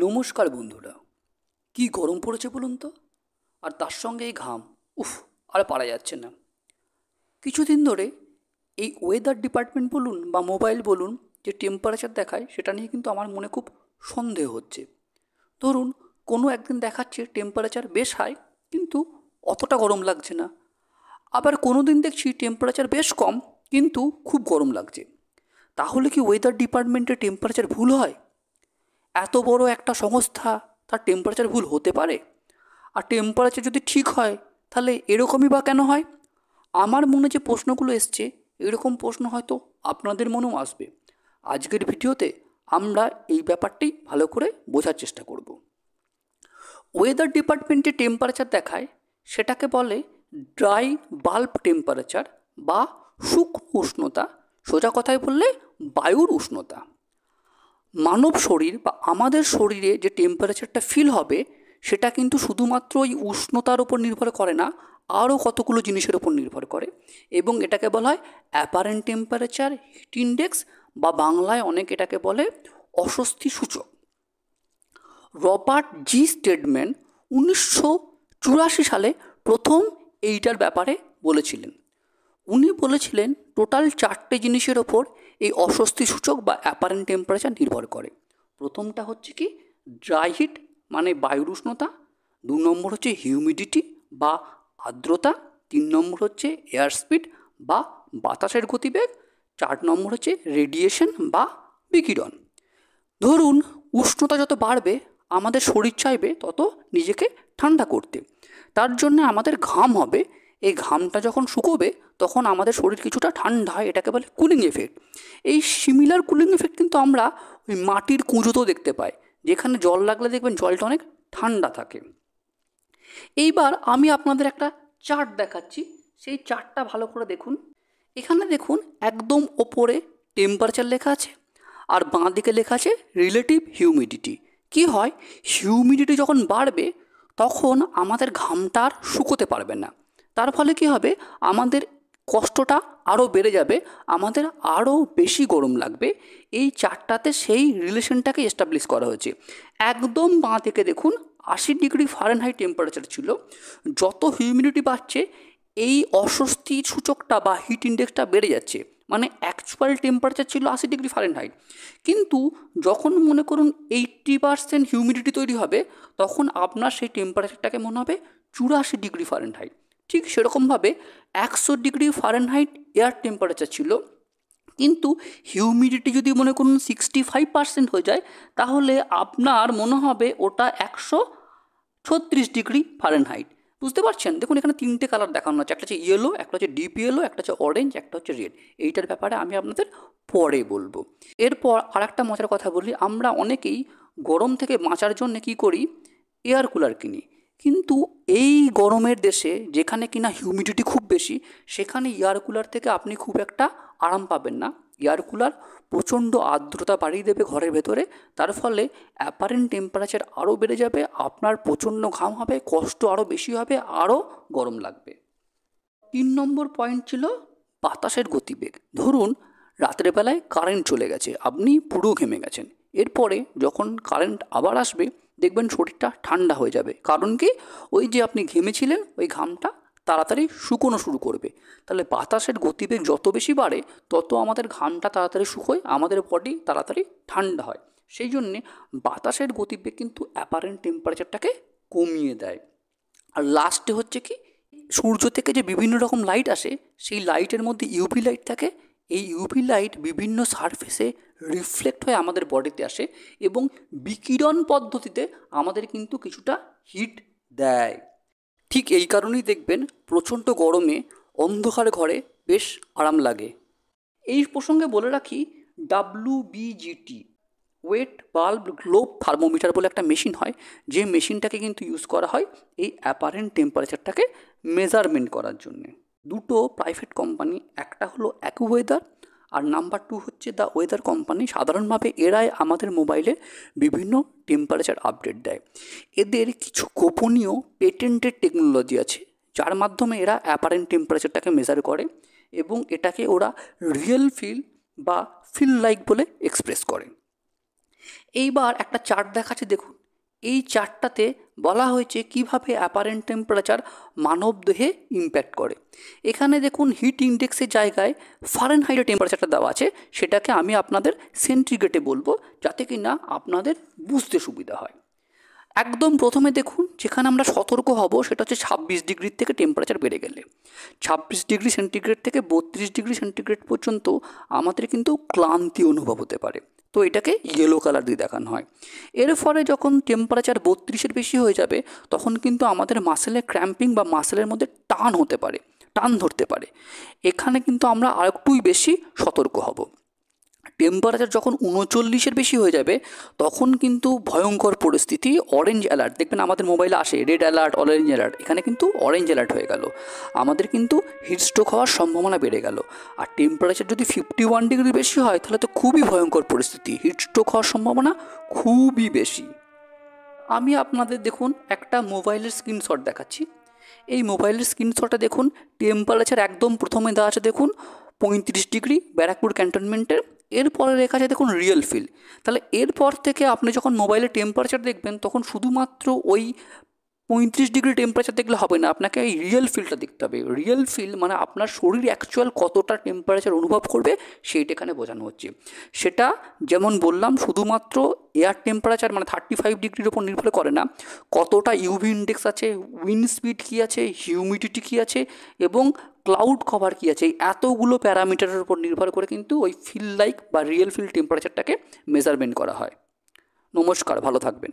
নমস্কার বন্ধুরা। কি গরম পড়েছে বলুন তো। আর তার সঙ্গে এই ঘাম, উফ, আর পারা যাচ্ছে না। কিছুদিন ধরে এই ওয়েদার ডিপার্টমেন্ট বলুন বা মোবাইল বলুন, যে টেম্পারেচার দেখায় সেটা নিয়ে কিন্তু আমার মনে খুব সন্দেহ হচ্ছে। ধরুন, কোনো একদিন দেখাচ্ছে টেম্পারেচার বেশ হাই, কিন্তু অতটা গরম লাগছে না। আবার কোনো দিন দেখছি টেম্পারেচার বেশ কম, কিন্তু খুব গরম লাগছে। তাহলে কি ওয়েদার ডিপার্টমেন্টের টেম্পারেচার ভুল হয়? এত বড় একটা সংস্থা, তার টেম্পারেচার ভুল হতে পারে? আর টেম্পারেচার যদি ঠিক হয়, তাহলে এরকমই বা কেন হয়? আমার মনে যে প্রশ্নগুলো এসছে, এরকম প্রশ্ন হয়তো আপনাদের মনেও আসবে। আজকের ভিডিওতে আমরা এই ব্যাপারটি ভালো করে বোঝার চেষ্টা করব। ওয়েদার ডিপার্টমেন্টে টেম্পারেচার দেখায়, সেটাকে বলে ড্রাই বাল্ব টেম্পারেচার বা শুষ্ক উষ্ণতা। সোজা কথায় বললে বায়ুর উষ্ণতা। মানব শরীর বা আমাদের শরীরে যে টেম্পারেচারটা ফিল হবে, সেটা কিন্তু শুধুমাত্র ওই উষ্ণতার ওপর নির্ভর করে না, আরও কতগুলো জিনিসের ওপর নির্ভর করে। এবং এটাকে বলা হয় অ্যাপারেন্ট টেম্পারেচার হিট ইন্ডেক্স, বা বাংলায় অনেক এটাকে বলে অস্বস্তি সূচক। রবার্ট জি স্টেডম্যান 1984 সালে প্রথম এইটার ব্যাপারে বলেছিলেন। উনি বলেছিলেন টোটাল 4টে জিনিসের ওপর এই অস্বস্তি সূচক বা অ্যাপারেন্ট টেম্পারেচার নির্ভর করে। প্রথমটা হচ্ছে কি ড্রাই হিট, মানে বায়ুর উষ্ণতা। 2 নম্বর হচ্ছে হিউমিডিটি বা আর্দ্রতা। 3 নম্বর হচ্ছে এয়ার স্পিড বা বাতাসের গতিবেগ। 4 নম্বর হচ্ছে রেডিয়েশন বা বিকিরণ। ধরুন, উষ্ণতা যত বাড়বে, আমাদের শরীর চাইবে তত নিজেকে ঠান্ডা করতে। তার জন্য আমাদের ঘাম হবে। এই ঘামটা যখন শুকোবে, তখন আমাদের শরীর কিছুটা ঠান্ডা হয়, এটাকে বলে কুলিং এফেক্ট। এই সিমিলার কুলিং এফেক্ট কিন্তু আমরা ওই মাটির কুঁজোতেও দেখতে পাই, যেখানে জল লাগলে দেখবেন জলটা অনেক ঠান্ডা থাকে। এইবার আমি আপনাদের একটা চার্ট দেখাচ্ছি, সেই চার্টটা ভালো করে দেখুন। এখানে দেখুন, একদম ওপরে টেম্পারেচার লেখা আছে, আর বাঁ দিকে লেখা আছে রিলেটিভ হিউমিডিটি। কি হয়, হিউমিডিটি যখন বাড়বে, তখন আমাদের ঘামটা আর শুকোতে পারবে না। তার ফলে কি হবে, আমাদের কষ্টটা আরও বেড়ে যাবে, আমাদের আরও বেশি গরম লাগবে। এই চারটাতে সেই রিলেশনটাকে এস্টাবলিশ করা হয়েছে। একদম বাঁ দিকে দেখুন, 80 ডিগ্রি ফারেনহাইট টেম্পারেচার ছিল। যত হিউমিডিটি বাড়ছে, এই অস্বস্তি সূচকটা বা হিট ইন্ডেক্সটা বেড়ে যাচ্ছে। মানে অ্যাকচুয়াল টেম্পারেচার ছিল 80 ডিগ্রি ফারেনহাইট, কিন্তু যখন মনে করুন 80% হিউমিডিটি তৈরি হবে, তখন আপনার সেই টেম্পারেচারটাকে মনে হবে 84 ডিগ্রি ফারেনহাইট। ঠিক সেরকমভাবে 100 ডিগ্রি ফারেনহাইট এয়ার টেম্পারেচার ছিল, কিন্তু হিউমিডিটি যদি মনে করুন 65% হয়ে যায়, তাহলে আপনার মনে হবে ওটা 136 ডিগ্রি ফারেনহাইট। বুঝতে পারছেন? দেখুন, এখানে 3টে কালার দেখানো আছে, একটা হচ্ছে ইয়েলো, একটা হচ্ছে ডিপ ইয়েলো, একটা হচ্ছে অরেঞ্জ, একটা হচ্ছে রেড। এইটার ব্যাপারে আমি আপনাদের পরে বলবো। এরপর আর একটা মজার কথা বলি, আমরা অনেকেই গরম থেকে বাঁচার জন্য কী করি, এয়ার কুলার কিনি। কিন্তু এই গরমের দেশে, যেখানে কিনা হিউমিডিটি খুব বেশি, সেখানে এয়ার কুলার থেকে আপনি খুব একটা আরাম পাবেন না। এয়ার কুলার প্রচণ্ড আর্দ্রতা বাড়িয়ে দেবে ঘরের ভেতরে, তার ফলে অ্যাপারেন্ট টেম্পারেচার আরও বেড়ে যাবে, আপনার প্রচণ্ড ঘাম হবে, কষ্ট আরও বেশি হবে, আরও গরম লাগবে। 3 নম্বর পয়েন্ট ছিল বাতাসের গতিবেগ। ধরুন, রাতের বেলায় কারেন্ট চলে গেছে, আপনি পুরো ঘেমে গেছেন। এরপরে যখন কারেন্ট আবার আসবে, দেখবেন শরীরটা ঠান্ডা হয়ে যাবে। কারণ কি, ওই যে আপনি ঘেমেছিলেন, ওই ঘামটা তাড়াতাড়ি শুকোনো শুরু করবে। তাহলে বাতাসের গতিবেগ যত বেশি বাড়ে, তত আমাদের ঘামটা তাড়াতাড়ি শুকোয়, আমাদের বডি তাড়াতাড়ি ঠান্ডা হয়। সেই জন্যে বাতাসের গতিবেগ কিন্তু অ্যাপারেন্ট টেম্পারেচারটাকে কমিয়ে দেয়। আর লাস্টে হচ্ছে কি, সূর্য থেকে যে বিভিন্ন রকম লাইট আসে, সেই লাইটের মধ্যে ইউভি লাইট থাকে। এই ইউভি লাইট বিভিন্ন সারফেসে রিফ্লেক্ট হয়ে আমাদের বডিতে আসে, এবং বিকিরণ পদ্ধতিতে আমাদের কিন্তু কিছুটা হিট দেয়। ঠিক এই কারণেই দেখবেন প্রচণ্ড গরমে অন্ধকার ঘরে বেশ আরাম লাগে। এই প্রসঙ্গে বলে রাখি, WBGT wait bulb globe thermometer বলে একটা মেশিন হয়, যে মেশিনটাকে কিন্তু ইউজ করা হয় এই অ্যাপারেন্ট টেম্পারেচারটাকে মেজারমেন্ট করার জন্যে। দুটো প্রাইভেট কোম্পানি, একটা হলো অ্যাকুওয়েদার, আর নাম্বার 2 হচ্ছে দ্য ওয়েদার কোম্পানি। সাধারণভাবে এরাই আমাদের মোবাইলে বিভিন্ন টেম্পারেচার আপডেট দেয়। এদের কিছু গোপনীয় পেটেন্টেড টেকনোলজি আছে, যার মাধ্যমে এরা অ্যাপারেন্ট টেম্পারেচারটাকে মেজার করে, এবং এটাকে ওরা রিয়েল ফিল বা ফিল লাইক বলে এক্সপ্রেস করে। এইবার একটা চার্ট দেখাচ্ছে দেখুন, এই চার্টটাতে বলা হয়েছে কিভাবে অ্যাপারেন্ট টেম্পারেচার মানব দেহে ইম্প্যাক্ট করে। এখানে দেখুন হিট ইন্ডেক্সের জায়গায় ফারেনহাইটে টেম্পারেচারটা দেওয়া আছে, সেটাকে আমি আপনাদের সেন্টিগ্রেডে বলবো যাতে কি না আপনাদের বুঝতে সুবিধা হয়। একদম প্রথমে দেখুন যেখানে আমরা সতর্ক হব সেটা হচ্ছে 26 ডিগ্রির থেকে টেম্পারেচার বেড়ে গেলে। 26 ডিগ্রি সেন্টিগ্রেড থেকে 32 ডিগ্রি সেন্টিগ্রেড পর্যন্ত আমাদের কিন্তু ক্লান্তি অনুভব হতে পারে, তো এটাকে ইয়েলো কালার দিয়ে দেখানো হয়। এর ফলে যখন টেম্পারেচার 32-এর বেশি হয়ে যাবে তখন কিন্তু আমাদের মাসেলে ক্র্যাম্পিং বা মাসেলের মধ্যে টান হতে পারে, টান ধরতে পারে। এখানে কিন্তু আমরা আরেকটুই বেশি সতর্ক হব। টেম্পারেচার যখন 39-এর বেশি হয়ে যাবে তখন কিন্তু ভয়ঙ্কর পরিস্থিতি, অরেঞ্জ অ্যালার্ট দেখবেন আমাদের মোবাইলে আসে, রেড অ্যালার্ট, অরেঞ্জ অ্যালার্ট, এখানে কিন্তু অরেঞ্জ অ্যালার্ট হয়ে গেল, আমাদের কিন্তু হিটস্ট্রোক হওয়ার সম্ভাবনা বেড়ে গেল। আর টেম্পারেচার যদি 51 ডিগ্রি বেশি হয় তাহলে তো খুবই ভয়ঙ্কর পরিস্থিতি, হিটস্ট্রোক হওয়ার সম্ভাবনা খুবই বেশি। আমি আপনাদের দেখুন একটা মোবাইলের স্ক্রিনশট দেখাচ্ছি। এই মোবাইলের স্ক্রিনশটে দেখুন টেম্পারেচার একদম প্রথমে দেওয়া আছে দেখুন 35 ডিগ্রি ব্যারাকপুর ক্যান্টনমেন্টের, এরপরে লেখা আছে দেখুন রিয়েল ফিল। তাহলে এরপর থেকে আপনি যখন মোবাইলে টেম্পারেচার দেখবেন তখন শুধুমাত্র ওই 35 ডিগ্রি টেম্পারেচার দেখলে হবে না, আপনাকে এই রিয়েল ফিলটা দেখতে হবে। রিয়েল ফিল মানে আপনার শরীর অ্যাকচুয়াল কতটা টেম্পারেচার অনুভব করবে সেইটা এখানে বোঝানো হচ্ছে। সেটা যেমন বললাম শুধুমাত্র এয়ার টেম্পারেচার মানে 35 ডিগ্রির ওপর নির্ভর করে না, কতটা ইউভি ইন্ডেক্স আছে, উইন্ড স্পিড কী আছে, হিউমিডিটি কী আছে এবং ক্লাউড কভার কী আছে, এই এতগুলো প্যারামিটারের উপর নির্ভর করে কিন্তু ওই ফিল লাইক বা রিয়েল ফিল টেম্পারেচারটাকে মেজারমেন্ট করা হয়। নমস্কার, ভালো থাকবেন।